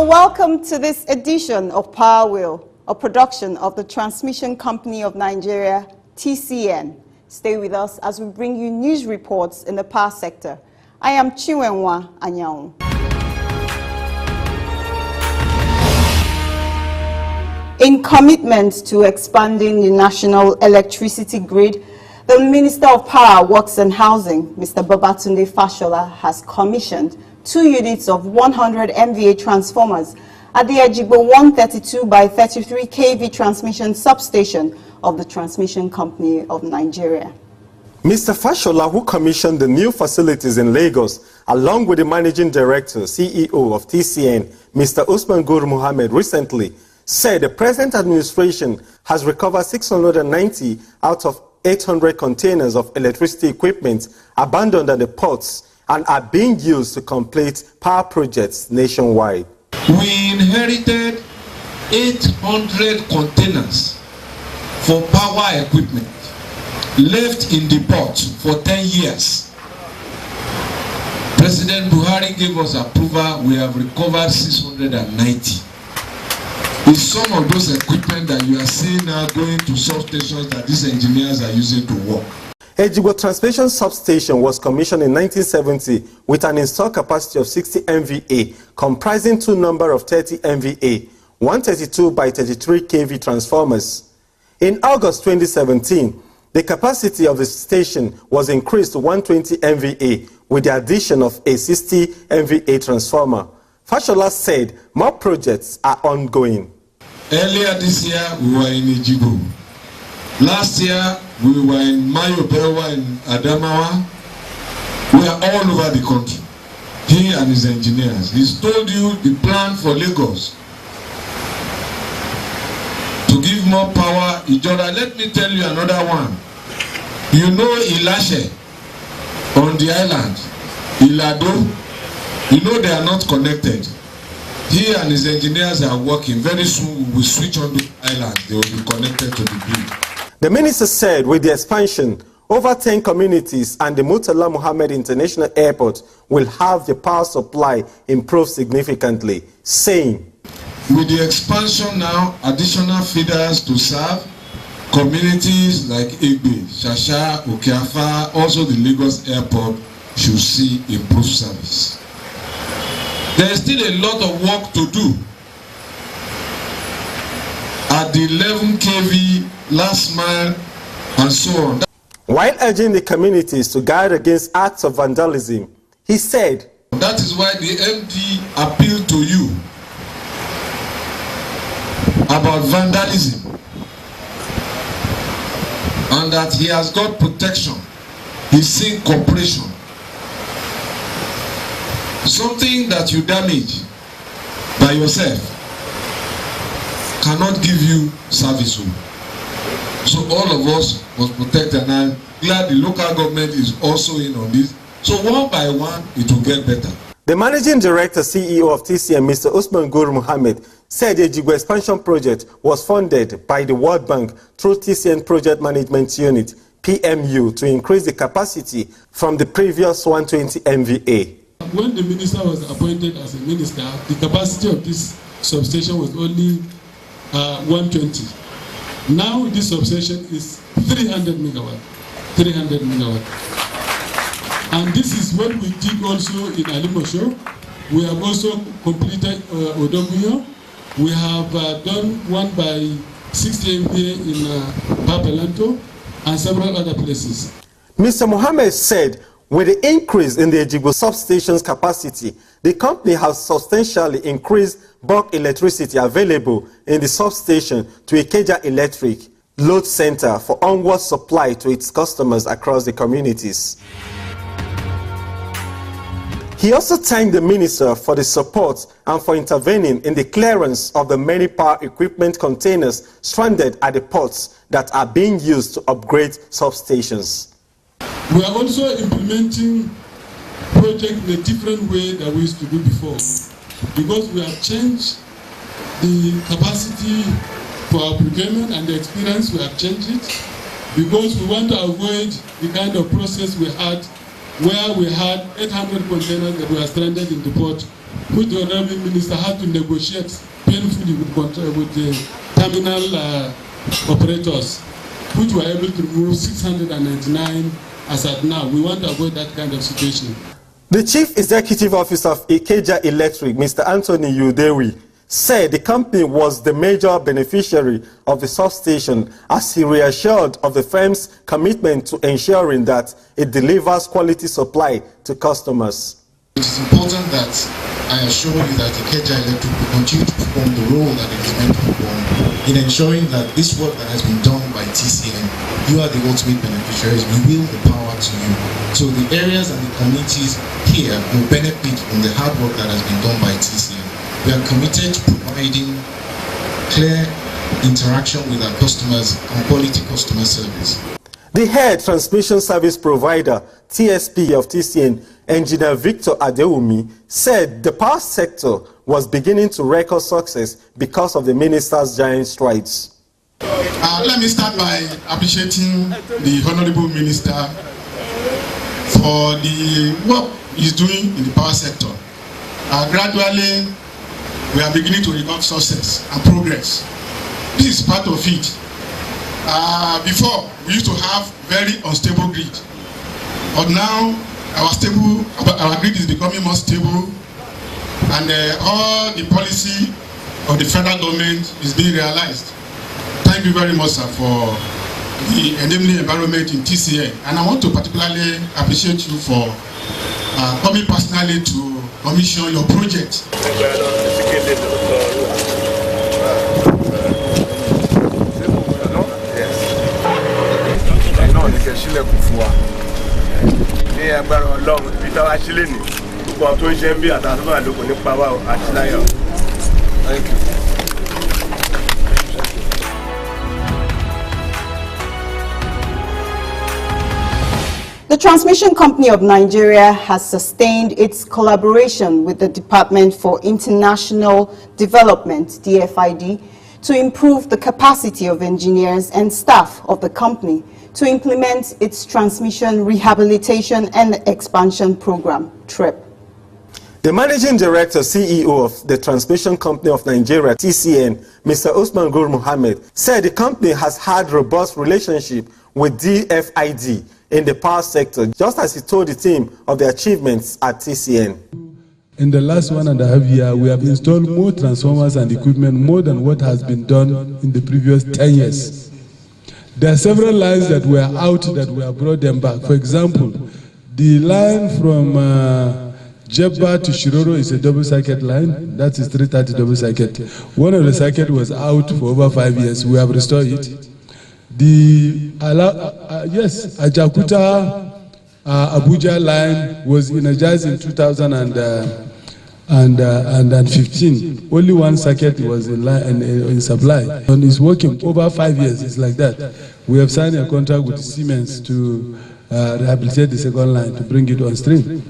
You're welcome to this edition of Power Wheel, a production of the Transmission Company of Nigeria, TCN. Stay with us as we bring you news reports in the power sector. I am Chinwenwa Anyanwu. In commitment to expanding the national electricity grid, the Minister of Power, Works and Housing, Mr. Babatunde Fashola, has commissioned 2 units of 100 MVA transformers at the Ejigbo 132 by 33 kV transmission substation of the Transmission Company of Nigeria. Mr. Fashola, who commissioned the new facilities in Lagos, along with the Managing Director, CEO of TCN, Mr. Usman Gur Mohammed, recently said the present administration has recovered 690 out of 800 containers of electricity equipment abandoned at the ports and are being used to complete power projects nationwide. We inherited 800 containers for power equipment left in the port for 10 years. President Buhari gave us approval. We have recovered 690. It's some of those equipment that you are seeing now going to substations that these engineers are using to work. Ejigbo Transmission Substation was commissioned in 1970 with an installed capacity of 60 MVA, comprising 2 numbers of 30 MVA, 132 by 33 kV transformers. In August 2017, the capacity of the station was increased to 120 MVA with the addition of a 60 MVA transformer. Fashola said more projects are ongoing. Earlier this year, we were in Ejigbo. Last year, we were in Mayobewa in Adamawa. We are all over the country. He and his engineers. He's told you the plan for Lagos to give more power. Ijora, let me tell you another one. You know Ilashe on the island, Ilado. You know they are not connected. He and his engineers are working. Very soon we will switch on the island. They will be connected to the grid. The minister said with the expansion, over 10 communities and the Murtala Muhammad International Airport will have the power supply improved significantly, saying, with the expansion now, additional feeders to serve communities like Igbe, Shasha, Okeafa, also the Lagos Airport should see improved service. There is still a lot of work to do at the 11 kV last mile and so on. While urging the communities to guard against acts of vandalism, he said, that is why the MD appealed to you about vandalism and that he has got protection. He's seeking cooperation. Something that you damage by yourself cannot give you service. So all of us must protect, and I'm glad the local government is also in on this. So one by one, it will get better. The Managing Director, CEO of TCN, Mr. Usman Gur Mohammed, said the Ejigbo expansion project was funded by the World Bank through TCN Project Management Unit, PMU, to increase the capacity from the previous 120 MVA. When the minister was appointed as a minister, the capacity of this substation was only 120. Now this substation is 300 megawatt. 300 megawatt. And this is what we did also in Alimosho. We have also completed Odoguyo. We have done one by 60 MVA in Papelanto and several other places. Mr. Mohammed said, with the increase in the Ejigbo substation's capacity, the company has substantially increased bulk electricity available in the substation to Ikeja Electric load center for onward supply to its customers across the communities. He also thanked the minister for the support and for intervening in the clearance of the many power equipment containers stranded at the ports that are being used to upgrade substations. We are also implementing project in a different way than we used to do before, because we have changed the capacity for our procurement and the experience. We have changed it because we want to avoid the kind of process we had where we had 800 containers that were stranded in the port which the Honorable Minister had to negotiate painfully with the terminal operators, which were able to remove 699 as at now. We want to avoid that kind of situation. The Chief Executive Officer of Ikeja Electric, Mr. Anthony Udewi, said the company was the major beneficiary of the substation, as he reassured of the firm's commitment to ensuring that it delivers quality supply to customers. It is important that I assure you that Ikeja Electric will continue to perform the role that it is meant to perform in ensuring that this work that has been done by TCN, you are the ultimate beneficiaries. We will the power to you. So the areas and the communities here will benefit from the hard work that has been done by TCN. We are committed to providing clear interaction with our customers and quality customer service. The head transmission service provider, TSP of TCN, Engineer Victor Adewumi, said the power sector was beginning to record success because of the minister's giant strides. Let me start by appreciating the Honorable Minister for the work he's doing in the power sector. Gradually, we are beginning to record success and progress. This is part of it. Before, we used to have very unstable grid, but now our grid is becoming more stable, and all the policy of the federal government is being realized. Thank you very much, sir, for the enabling environment in TCN, and I want to particularly appreciate you for coming personally to commission your project. Thank you. The Transmission Company of Nigeria has sustained its collaboration with the Department for International Development, DFID, to improve the capacity of engineers and staff of the company to implement its transmission rehabilitation and expansion program, TREP. The Managing Director, CEO of the Transmission Company of Nigeria, TCN, Mr. Usman Gur Mohammed, said the company has had robust relationship with DFID in the power sector, just as he told the team of the achievements at TCN. In the last 1.5 years, we have installed more transformers and equipment more than what has been done in the previous 10 years. There are several lines that were out that we have brought them back. For example, the line from Jebba to Shiroro is a double circuit line. That is 330 double circuit. One of the circuits was out for over 5 years. We have restored it. The Ajakuta Abuja line was energized in 2015. Only one circuit was in supply, and it's working over 5 years. It's like that. We have signed a contract with Siemens to rehabilitate the second line to bring it on stream.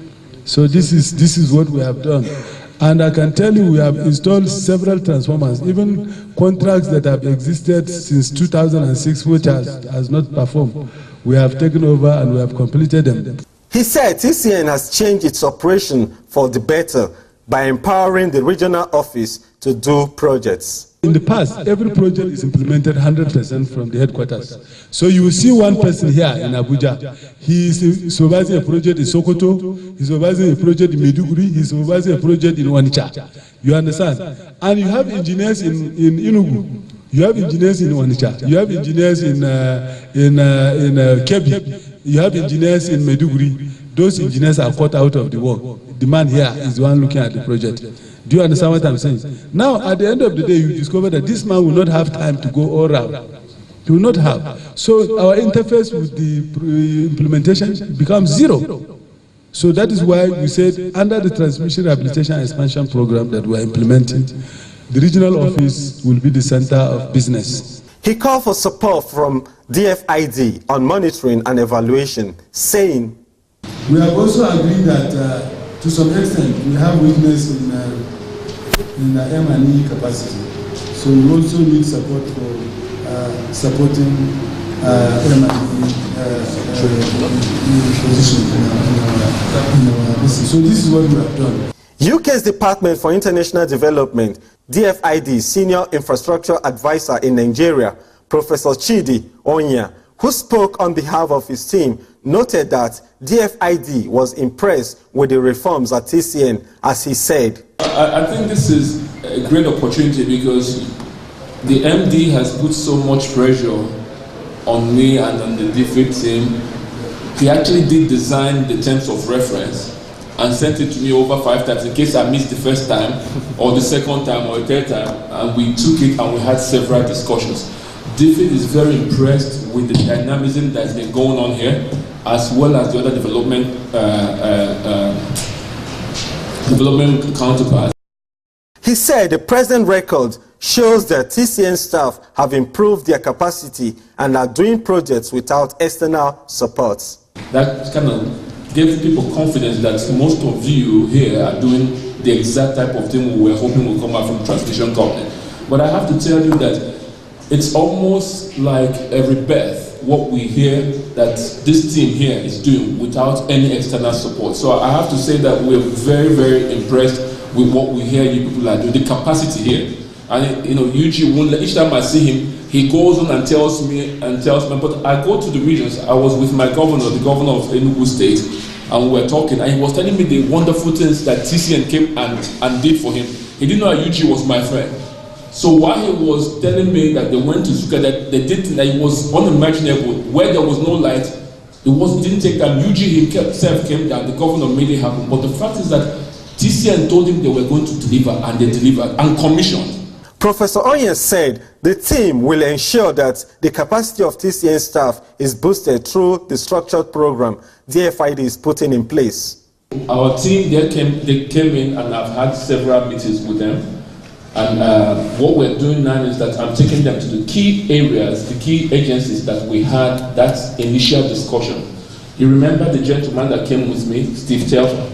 So this is what we have done. And I can tell you we have installed several transformers, even contracts that have existed since 2006, which has not performed. We have taken over and we have completed them. He said TCN has changed its operation for the better by empowering the regional office to do projects. In the past, every project is implemented 100% from the headquarters. So you will see one person here in Abuja. He is supervising a project in Sokoto, he's supervising a project in Maiduguri, he's supervising a project in Onitsha. You understand? And you have engineers in Enugu, you have engineers in Onitsha, you have engineers in Kebbi, you have engineers in Maiduguri. Those engineers are cut out of the work. The man here is the one looking at the project. Do you understand what I'm saying? Now, at the end of the day, you discover that this man will not have time to go all around. He will not have. So our interface with the implementation becomes zero. So that is why we said under the transmission rehabilitation expansion program that we are implementing, the regional office will be the center of business. He called for support from DFID on monitoring and evaluation, saying, we have also agreed that to some extent we have weakness in the M&E capacity. So we also need support for supporting M&E position in our business. So this is what we have done. UK's Department for International Development, DFID Senior Infrastructure Advisor in Nigeria, Professor Chidi Onya, who spoke on behalf of his team, noted that DFID was impressed with the reforms at TCN, as he said. I think this is a great opportunity because the MD has put so much pressure on me and on the DFID team. He actually did design the terms of reference and sent it to me over 5 times in case I missed the first time or the second time or the third time, and we took it and we had several discussions. DFID is very impressed with the dynamism that's been going on here, as well as the other development counterparts. He said the present record shows that TCN staff have improved their capacity and are doing projects without external support. That kind of gives people confidence that most of you here are doing the exact type of thing we were hoping would come out from transmission company. But I have to tell you that it's almost like a rebirth, what we hear that this team here is doing without any external support. So I have to say that we're very, very impressed with what we hear you people are doing, the capacity here. And you know, Eugene won't let, each time I see him, he goes on and tells me, but I go to the regions. I was with my governor, the governor of Enugu State, and we were talking, and he was telling me the wonderful things that TCN came and did for him. He didn't know that Eugene was my friend. So while he was telling me that they went to Suka, that they did, that it was unimaginable, where there was no light, it didn't take time. Eugene himself came down, the governor made it happen. But the fact is that TCN told him they were going to deliver, and they delivered, and commissioned. Professor Onyes said the team will ensure that the capacity of TCN staff is boosted through the structured program DFID is putting in place. Our team, they came in, and I've had several meetings with them. And what we're doing now is that I'm taking them to the key areas, the key agencies that we had that initial discussion. You remember the gentleman that came with me, Steve Telfer?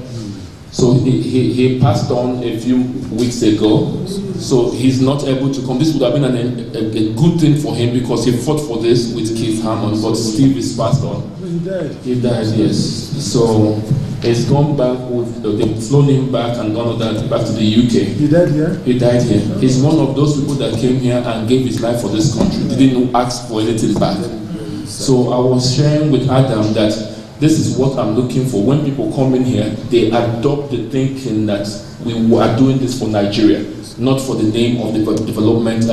So he passed on a few weeks ago, so he's not able to come. This would have been a good thing for him because he fought for this with Keith Hammond, but Steve is passed on. He died. He died, yes. So he's gone back, they've flown him back and done all that back to the UK. He died here? He died here. He's one of those people that came here and gave his life for this country. Didn't ask for anything back. So I was sharing with Adam that this is what I'm looking for. When people come in here, they adopt the thinking that we are doing this for Nigeria, not for the name of the development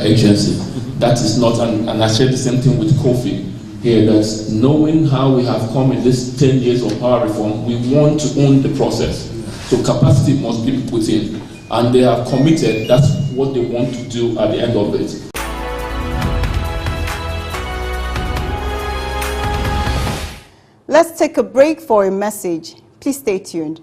agency. That is not, and I shared the same thing with Kofi here, that knowing how we have come in this 10 years of power reform, we want to own the process. So capacity must be put in. And they are committed, that's what they want to do at the end of it. Let's take a break for a message. Please stay tuned.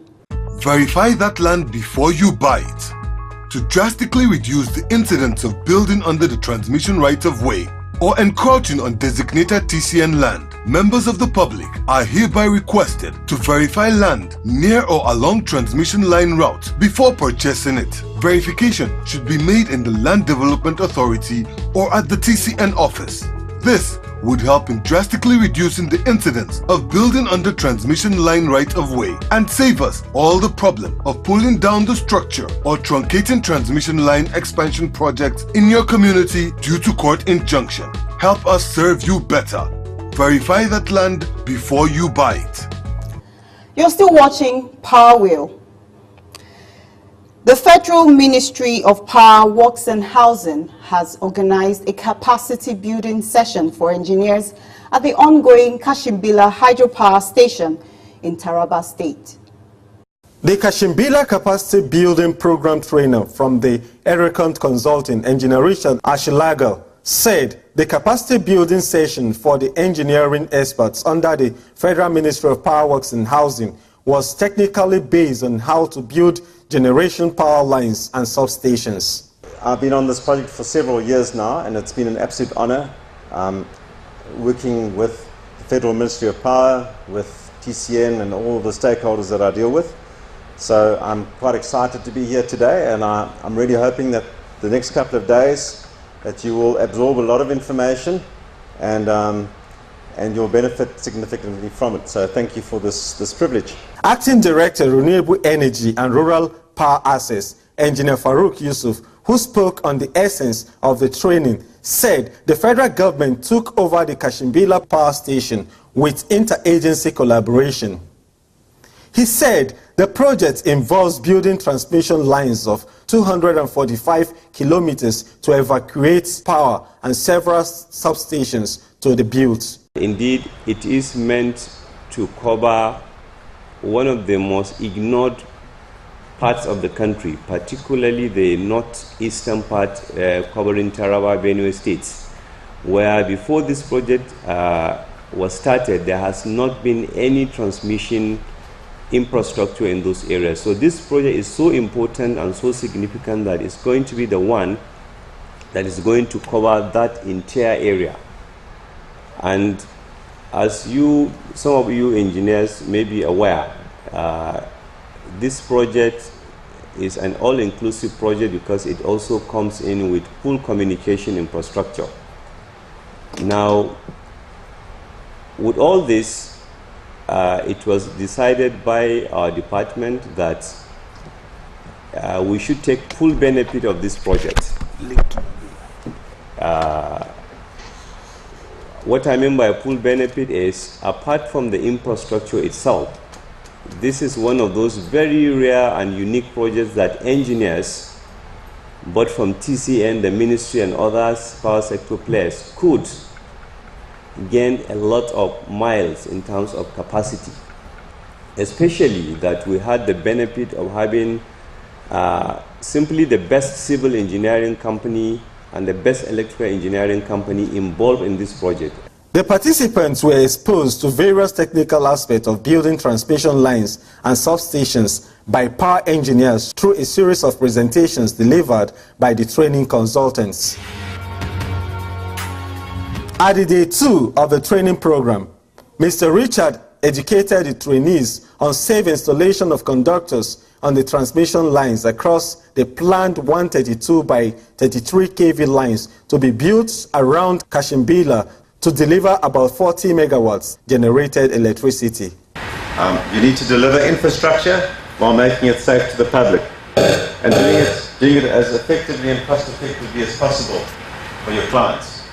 Verify that land before you buy it. To drastically reduce the incidence of building under the transmission right-of-way or encroaching on designated TCN land, members of the public are hereby requested to verify land near or along transmission line route before purchasing it. Verification should be made in the Land Development Authority or at the TCN office. This would help in drastically reducing the incidence of building under transmission line right-of-way and save us all the problem of pulling down the structure or truncating transmission line expansion projects in your community due to court injunction. Help us serve you better. Verify that land before you buy it. You're still watching Power Wheel. The Federal Ministry of Power, Works and Housing has organized a capacity building session for engineers at the ongoing Kashimbila Hydropower Station in Taraba State. The Kashimbila Capacity Building Program trainer from the Ericont Consulting, Engineer Richard Ashilagal, said the capacity building session for the engineering experts under the Federal Ministry of Power, Works and Housing was technically based on how to build generation power lines and substations. I've been on this project for several years now, and it's been an absolute honor working with the Federal Ministry of Power, with TCN and all the stakeholders that I deal with. So I'm quite excited to be here today, and I'm really hoping that the next couple of days that you will absorb a lot of information and and you'll benefit significantly from it. So thank you for this privilege. Acting Director, Renewable Energy and Rural Power Access, Engineer Farouk Yusuf, who spoke on the essence of the training, said the federal government took over the Kashimbila Power Station with interagency collaboration. He said the project involves building transmission lines of 245 kilometers to evacuate power and several substations to be built. Indeed, it is meant to cover one of the most ignored parts of the country, particularly the northeastern part covering Taraba, Benue states, where before this project was started, there has not been any transmission infrastructure in those areas. So this project is so important and so significant that it's going to be the one that is going to cover that entire area. And as some of you engineers may be aware, this project is an all-inclusive project because it also comes in with full communication infrastructure. Now, with all this, it was decided by our department that we should take full benefit of this project. What I mean by full benefit is, apart from the infrastructure itself, this is one of those very rare and unique projects that engineers, both from TCN, the ministry, and other power sector players, could gain a lot of miles in terms of capacity, especially that we had the benefit of having simply the best civil engineering company and the best electrical engineering company involved in this project. The participants were exposed to various technical aspects of building transmission lines and substations by power engineers through a series of presentations delivered by the training consultants. At the day 2 of the training program, Mr. Richard educated the trainees on safe installation of conductors on the transmission lines across the planned 132 by 33 kV lines to be built around Kashimbila to deliver about 40 megawatts generated electricity. You need to deliver infrastructure while making it safe to the public and doing it as effectively and cost effectively as possible for your clients.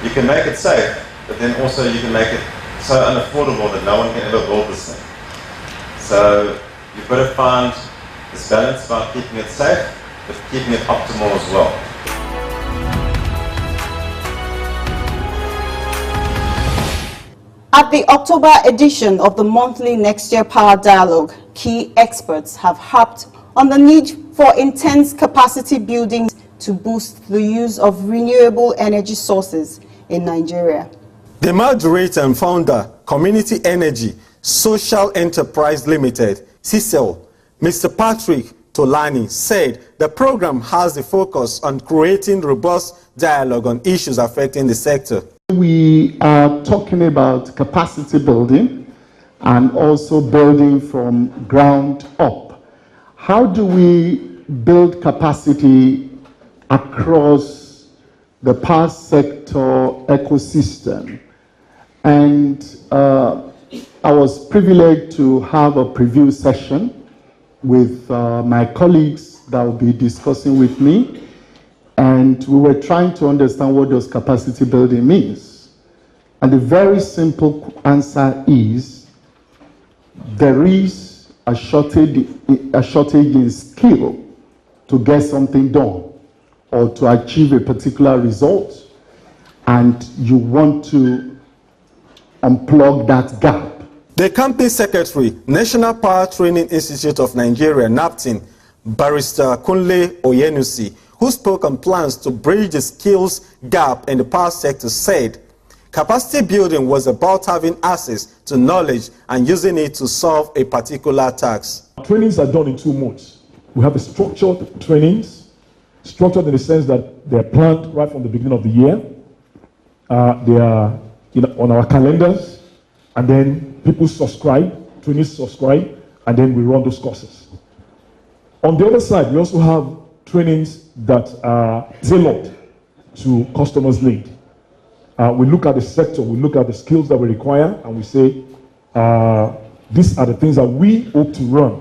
You can make it safe, but then also you can make it so unaffordable that no one can ever build this thing. So you've got to find this balance about keeping it safe, but keeping it optimal as well. At the October edition of the monthly Next Year Power Dialogue, key experts have harped on the need for intense capacity building to boost the use of renewable energy sources in Nigeria. The moderator and founder, Community Energy Social Enterprise Limited, CISEL, Mr. Patrick Tolani, said the program has the focus on creating robust dialogue on issues affecting the sector. We are talking about capacity building and also building from ground up. How do we build capacity across the power sector ecosystem? And I was privileged to have a preview session with my colleagues that will be discussing with me. And we were trying to understand what does capacity building means. And the very simple answer is there is a shortage in skill to get something done or to achieve a particular result, and you want to unplug that gap. The company secretary, National Power Training Institute of Nigeria, NAPTIN, Barrister Kunle Oyenusi, who spoke on plans to bridge the skills gap in the power sector, said capacity building was about having access to knowledge and using it to solve a particular task. Trainings are done in 2 modes. We have a structured trainings, structured in the sense that they are planned right from the beginning of the year. They are on our calendars, and then people subscribe, trainees subscribe, and then we run those courses. On the other side, we also have trainings that are tailored to customers' need. We look at the sector, we look at the skills that we require, and we say, these are the things that we hope to run.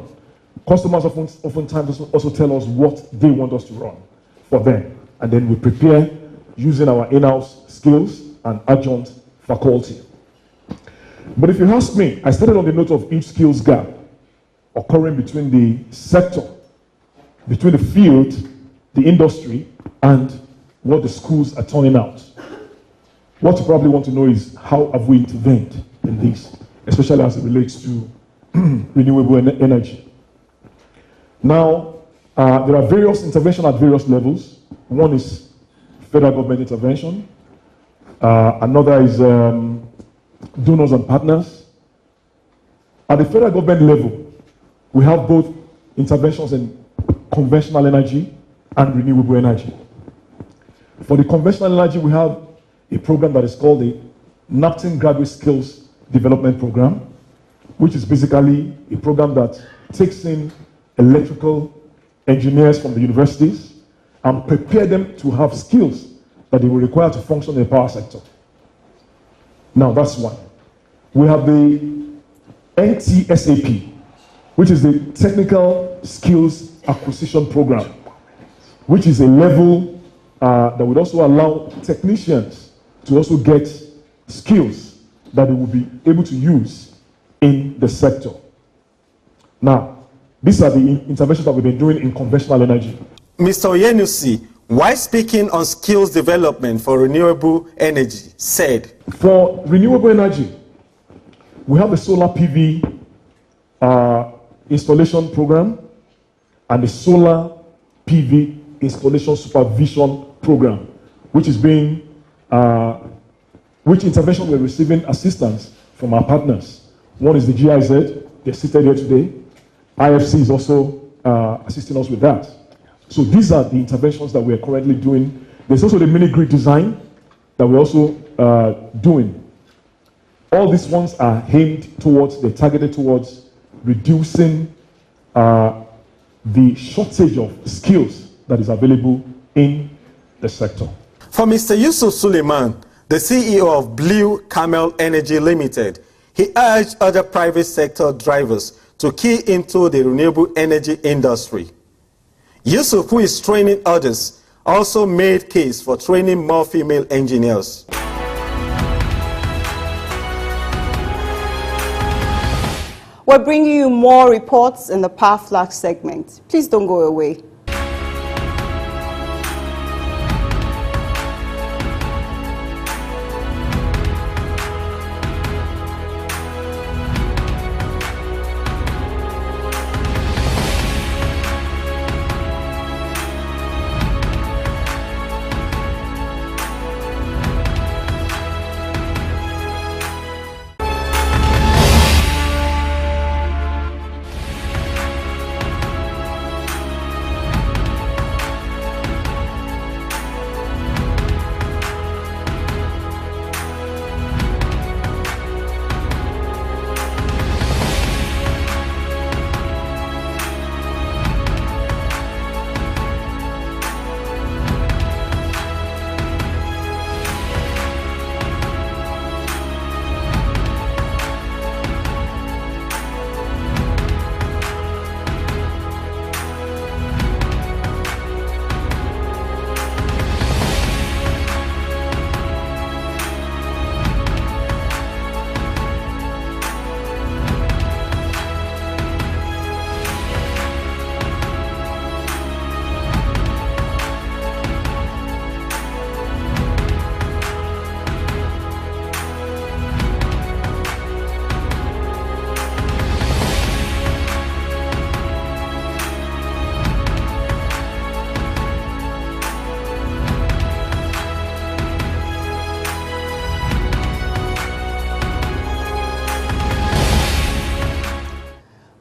Customers oftentimes also tell us what they want us to run for them. And then we prepare using our in-house skills and adjunct faculty. But if you ask me, I started on the note of each skills gap occurring between the sector, between the field, the industry, and what the schools are turning out. What you probably want to know is how have we intervened in this, especially as it relates to renewable energy. Now, there are various interventions at various levels. One is federal government intervention. Another is donors and partners. At the federal government level, we have both interventions in conventional energy and renewable energy. For the conventional energy, we have a program that is called the NAPTIN Graduate Skills Development Program, which is basically a program that takes in electrical engineers from the universities and prepare them to have skills that they will require to function in the power sector. Now, that's one. We have the NTSAP, which is the Technical Skills Acquisition Program, which is a level that would also allow technicians to also get skills that they will be able to use in the sector. Now, these are the interventions that we've been doing in conventional energy. Mr. Oyenusi, while speaking on skills development for renewable energy, said, for renewable energy, we have the solar PV installation program and the solar PV installation supervision program, which is being, which intervention we're receiving assistance from our partners. One is the GIZ, they're seated here today. IFC is also assisting us with that. So these are the interventions that we are currently doing. There's also the mini-grid design that we're also doing. All these ones are aimed towards, they're targeted towards reducing the shortage of skills that is available in the sector. For Mr. Yusuf Suleiman, the CEO of Blue Camel Energy Limited, he urged other private sector drivers to key into the renewable energy industry. Yusuf, who is training others, also made case for training more female engineers. We're bringing you more reports in the Power Flash segment. Please don't go away.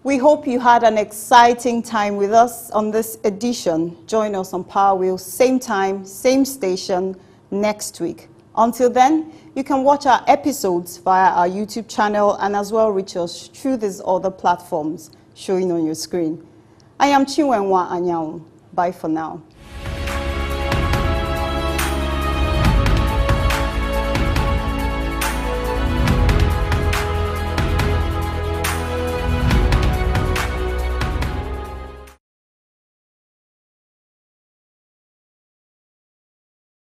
We hope you had an exciting time with us on this edition. Join us on Power Wheels, same time, same station, next week. Until then, you can watch our episodes via our YouTube channel and as well reach us through these other platforms showing on your screen. I am Chinwenwa Anyanwu. Bye for now.